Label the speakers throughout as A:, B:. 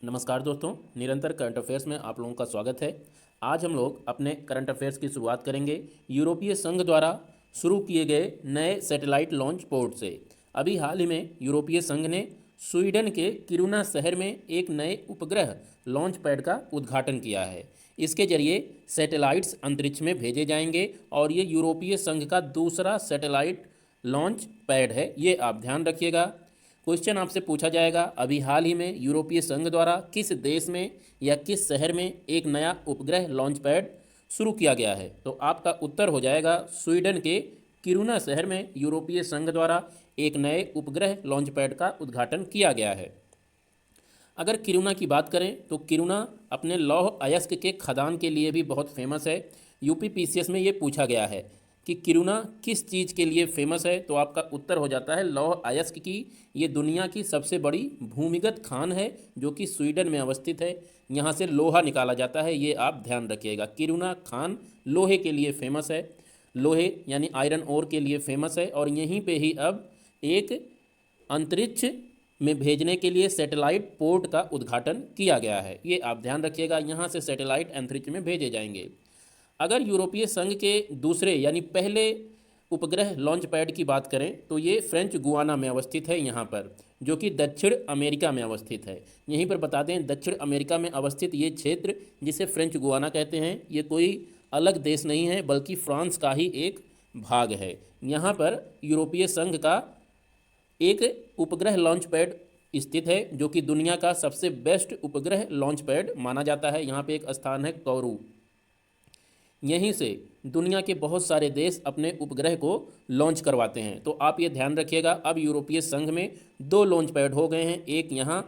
A: नमस्कार दोस्तों, निरंतर करंट अफेयर्स में आप लोगों का स्वागत है। आज हम लोग अपने करंट अफेयर्स की शुरुआत करेंगे यूरोपीय संघ द्वारा शुरू किए गए नए सैटेलाइट लॉन्च पोर्ट से। अभी हाल ही में यूरोपीय संघ ने स्वीडन के किरुना शहर में एक नए उपग्रह लॉन्च पैड का उद्घाटन किया है। इसके जरिए सैटेलाइट्स अंतरिक्ष में भेजे जाएंगे और ये यूरोपीय संघ का दूसरा सैटेलाइट लॉन्च पैड है, ये आप ध्यान रखिएगा। क्वेश्चन आपसे पूछा जाएगा, अभी हाल ही में यूरोपीय संघ द्वारा किस देश में या किस शहर में एक नया उपग्रह लॉन्च पैड शुरू किया गया है? तो आपका उत्तर हो जाएगा स्वीडन के किरुना शहर में यूरोपीय संघ द्वारा एक नए उपग्रह लॉन्च पैड का उद्घाटन किया गया है। अगर किरुना की बात करें तो किरुना अपने लौह अयस्क के खदान के लिए भी बहुत फेमस है। यूपी पीसीएस में ये पूछा गया है कि किरुना किस चीज़ के लिए फेमस है, तो आपका उत्तर हो जाता है लौह अयस्क की। ये दुनिया की सबसे बड़ी भूमिगत खान है जो कि स्वीडन में अवस्थित है। यहाँ से लोहा निकाला जाता है, ये आप ध्यान रखिएगा। किरुना खान लोहे के लिए फेमस है, लोहे यानी आयरन ओर के लिए फेमस है और यहीं पे ही अब एक अंतरिक्ष में भेजने के लिए सैटेलाइट पोर्ट का उद्घाटन किया गया है, ये आप ध्यान रखिएगा। यहाँ से सैटेलाइट अंतरिक्ष में भेजे जाएंगे। अगर यूरोपीय संघ के दूसरे यानी पहले उपग्रह लॉन्च पैड की बात करें तो ये फ्रेंच गुआना में अवस्थित है, यहाँ पर, जो कि दक्षिण अमेरिका में अवस्थित है। यहीं पर बता दें, दक्षिण अमेरिका में अवस्थित ये क्षेत्र जिसे फ्रेंच गुआना कहते हैं, ये कोई अलग देश नहीं है बल्कि फ्रांस का ही एक भाग है। यहाँ पर यूरोपीय संघ का एक उपग्रह लॉन्च पैड स्थित है जो कि दुनिया का सबसे बेस्ट उपग्रह लॉन्च पैड माना जाता है। यहाँ पे एक स्थान है कौरू, यहीं से दुनिया के बहुत सारे देश अपने उपग्रह को लॉन्च करवाते हैं। तो आप ये ध्यान रखिएगा, अब यूरोपीय संघ में दो लॉन्च पैड हो गए हैं, एक यहाँ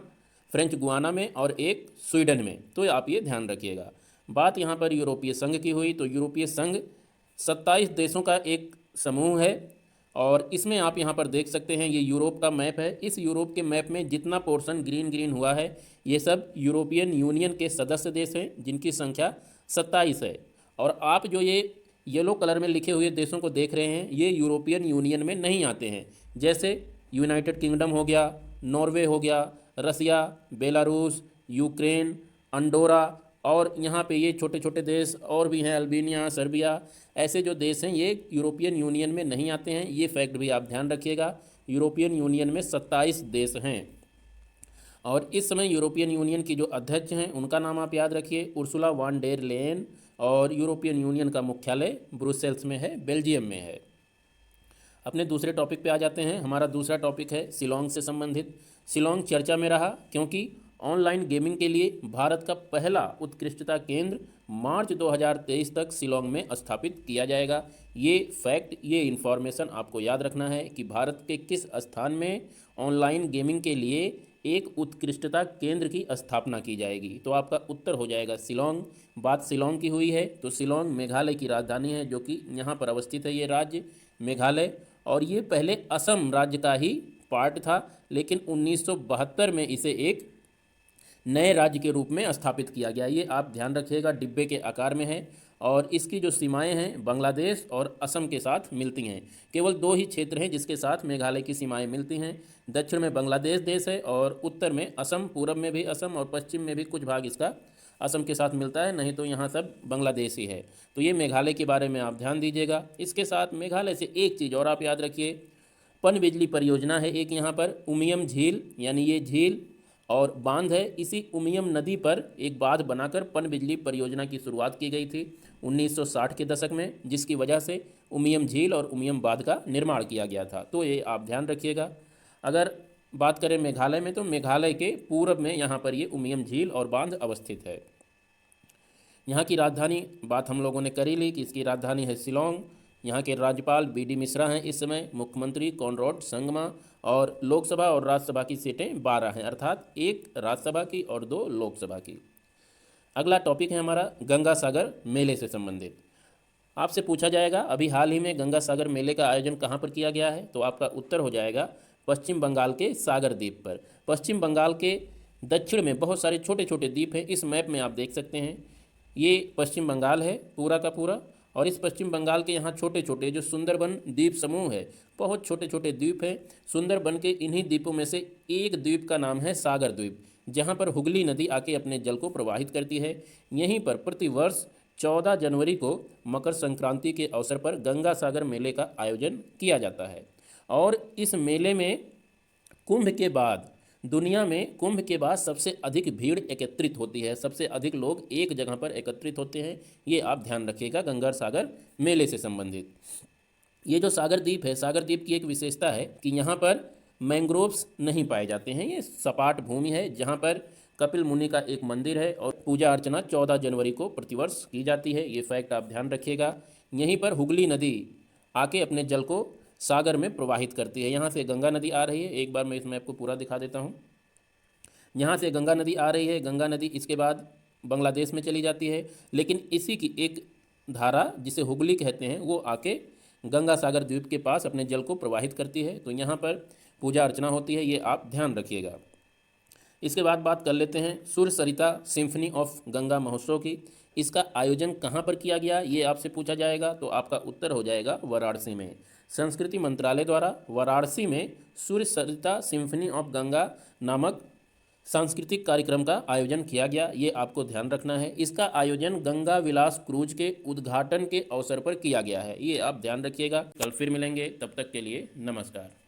A: फ्रेंच गुआना में और एक स्वीडन में, तो आप ये ध्यान रखिएगा। बात यहाँ पर यूरोपीय संघ की हुई तो यूरोपीय संघ 27 देशों का एक समूह है और इसमें आप यहाँ पर देख सकते हैं, ये यूरोप का मैप है। इस यूरोप के मैप में जितना पोर्शन ग्रीन ग्रीन हुआ है ये सब यूरोपियन यूनियन के सदस्य देश हैं जिनकी संख्या 27 है। और आप जो ये येलो कलर में लिखे हुए देशों को देख रहे हैं ये यूरोपियन यूनियन में नहीं आते हैं, जैसे यूनाइटेड किंगडम हो गया, नॉर्वे हो गया, रसिया, बेलारूस, यूक्रेन, अंडोरा और यहाँ पे ये छोटे छोटे देश और भी हैं, अल्बानिया, सर्बिया, ऐसे जो देश हैं ये यूरोपियन यूनियन में नहीं आते हैं। ये फैक्ट भी आप ध्यान रखिएगा। यूरोपियन यूनियन में 27 देश हैं और इस समय यूरोपियन यूनियन की जो अध्यक्ष हैं उनका नाम आप याद रखिए, उर्सुला वान डेर लेयन, और यूरोपियन यूनियन का मुख्यालय ब्रुसेल्स में है, बेल्जियम में है। अपने दूसरे टॉपिक पे आ जाते हैं। हमारा दूसरा टॉपिक है शिलोंग से संबंधित। शिलोंग चर्चा में रहा क्योंकि ऑनलाइन गेमिंग के लिए भारत का पहला उत्कृष्टता केंद्र मार्च 2023 तक शिलोंग में स्थापित किया जाएगा। ये फैक्ट, ये इन्फॉर्मेशन आपको याद रखना है कि भारत के किस स्थान में ऑनलाइन गेमिंग के लिए एक उत्कृष्टता केंद्र की स्थापना की जाएगी। तो आपका उत्तर हो जाएगा शिलोंग। बात शिलोंग की हुई है तो शिलोंग मेघालय की राजधानी है जो कि यहाँ पर अवस्थित है, ये राज्य मेघालय, और ये पहले असम राज्य का ही पार्ट था, लेकिन 1972 में इसे एक नए राज्य के रूप में स्थापित किया गया। ये आप ध्यान रखिएगा, डिब्बे के आकार में है और इसकी जो सीमाएं हैं बांग्लादेश और असम के साथ मिलती हैं। केवल दो ही क्षेत्र हैं जिसके साथ मेघालय की सीमाएं मिलती हैं। दक्षिण में बांग्लादेश देश है और उत्तर में असम, पूरब में भी असम और पश्चिम में भी कुछ भाग इसका असम के साथ मिलता है, नहीं तो यहाँ सब बांग्लादेश ही है। तो ये मेघालय के बारे में आप ध्यान दीजिएगा। इसके साथ मेघालय से एक चीज़ और आप याद रखिए, पनबिजली परियोजना है एक यहाँ पर, उमियम झील, यानी ये झील और बांध है, इसी उमियम नदी पर एक बांध बनाकर पनबिजली परियोजना की शुरुआत की गई थी 1960 के दशक में, जिसकी वजह से उमियम झील और उमियम बांध का निर्माण किया गया था। तो ये आप ध्यान रखिएगा। अगर बात करें मेघालय में तो मेघालय के पूरब में यहाँ पर ये उमियम झील और बांध अवस्थित है। यहाँ की राजधानी बात हम लोगों ने करी ली कि इसकी राजधानी है शिलोंग। यहाँ के राज्यपाल बी.डी. मिश्रा हैं इस समय, मुख्यमंत्री कॉनराड संगमा, और लोकसभा और राज्यसभा की सीटें 12 हैं, अर्थात एक राज्यसभा की और 2 लोकसभा की। अगला टॉपिक है हमारा गंगा सागर मेले से संबंधित। आपसे पूछा जाएगा अभी हाल ही में गंगा सागर मेले का आयोजन कहाँ पर किया गया है, तो आपका उत्तर हो जाएगा पश्चिम बंगाल के सागर द्वीप पर। पश्चिम बंगाल के दक्षिण में बहुत सारे छोटे छोटे द्वीप हैं, इस मैप में आप देख सकते हैं। ये पश्चिम बंगाल है पूरा का पूरा, और इस पश्चिम बंगाल के यहाँ छोटे छोटे जो सुंदरबन द्वीप समूह है, बहुत छोटे छोटे द्वीप हैं। सुंदरबन के इन्हीं द्वीपों में से एक द्वीप का नाम है सागर द्वीप, जहां पर हुगली नदी आके अपने जल को प्रवाहित करती है। यहीं पर प्रतिवर्ष 14 जनवरी को मकर संक्रांति के अवसर पर गंगा सागर मेले का आयोजन किया जाता है। और इस मेले में कुंभ के बाद, दुनिया में कुंभ के बाद सबसे अधिक भीड़ एकत्रित होती है, सबसे अधिक लोग एक जगह पर एकत्रित होते हैं। ये आप ध्यान रखिएगा गंगा सागर मेले से संबंधित। ये जो सागर द्वीप है, सागर द्वीप की एक विशेषता है कि यहाँ पर मैंग्रोव्स नहीं पाए जाते हैं। ये सपाट भूमि है जहाँ पर कपिल मुनि का एक मंदिर है और पूजा अर्चना 14 जनवरी को प्रतिवर्ष की जाती है। ये फैक्ट आप ध्यान रखिएगा। यहीं पर हुगली नदी आके अपने जल को सागर में प्रवाहित करती है। यहाँ से गंगा नदी आ रही है, एक बार मैं इसमें आपको पूरा दिखा देता हूँ। यहाँ से गंगा नदी आ रही है, गंगा नदी इसके बाद बांग्लादेश में चली जाती है, लेकिन इसी की एक धारा जिसे हुगली कहते हैं वो आके गंगा सागर द्वीप के पास अपने जल को प्रवाहित करती है। तो यहाँ पर पूजा अर्चना होती है, ये आप ध्यान रखिएगा। इसके बाद बात कर लेते हैं सुर सरिता सिम्फनी ऑफ गंगा महोत्सव की। इसका आयोजन कहाँ पर किया गया, ये आपसे पूछा जाएगा, तो आपका उत्तर हो जाएगा वाराणसी में। संस्कृति मंत्रालय द्वारा वाराणसी में सूर्य सरिता सिम्फनी ऑफ गंगा नामक सांस्कृतिक कार्यक्रम का आयोजन किया गया, ये आपको ध्यान रखना है। इसका आयोजन गंगा विलास क्रूज के उद्घाटन के अवसर पर किया गया है, ये आप ध्यान रखिएगा। कल फिर मिलेंगे, तब तक के लिए नमस्कार।